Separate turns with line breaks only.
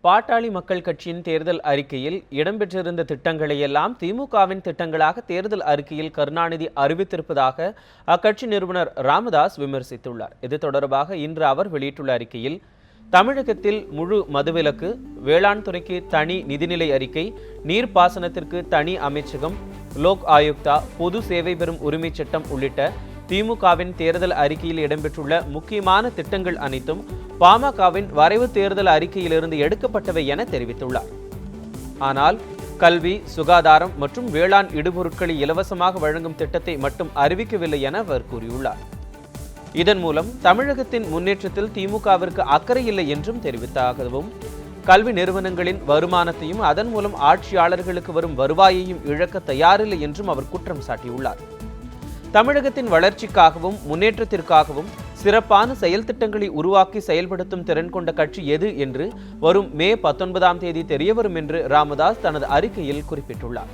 பாட்டாளி மக்கள் கட்சியின் தேர்தல் அறிக்கையில் இடம்பெற்றிருந்த திட்டங்களையெல்லாம் திமுகவின் திட்டங்களாக தேர்தல் அறிக்கையில் கருணாநிதி அறிவித்திருப்பதாக அக்கட்சி நிறுவனர் ராமதாஸ் விமர்சித்துள்ளார். இது தொடர்பாக இன்று அவர் வெளியிட்டுள்ள அறிக்கையில், தமிழகத்தில் முழு மதுவிலக்கு, வேளாண் துறைக்கு தனி நிதிநிலை அறிக்கை, நீர்ப்பாசனத்திற்கு தனி அமைச்சகம், லோக் ஆயுக்தா, பொது சேவை பெறும் உரிமை சட்டம் உள்ளிட்ட திமுகவின் தேர்தல் அறிக்கையில் இடம்பெற்றுள்ள முக்கியமான திட்டங்கள் அனைத்தும் பாமகவின் வரைவு தேர்தல் அறிக்கையிலிருந்து எடுக்கப்பட்டவை என தெரிவித்துள்ளார். ஆனால் கல்வி, சுகாதாரம் மற்றும் வேளாண் இடுபொருட்களை இலவசமாக வழங்கும் திட்டத்தை மட்டும் அறிவிக்கவில்லை என அவர் கூறியுள்ளார். இதன் மூலம் தமிழகத்தின் முன்னேற்றத்தில் திமுகவிற்கு அக்கறை இல்லை என்றும் தெரிவித்தாகவும், கல்வி நிறுவனங்களின் வருமானத்தையும் அதன் மூலம் ஆட்சியாளர்களுக்கு வரும் வருவாயையும் இழக்க தயாரில்லை என்றும் அவர் குற்றம் சாட்டியுள்ளார். தமிழகத்தின் வளர்ச்சிக்காகவும் முன்னேற்றத்திற்காகவும் சிறப்பான செயல் திட்டங்களை உருவாக்கி செயல்படுத்தும் திறன் கொண்ட கட்சி எது என்று வரும் மே 19ஆம் தேதி தெரியவரும் என்று ராமதாஸ் தனது அறிக்கையில் குறிப்பிட்டுள்ளார்.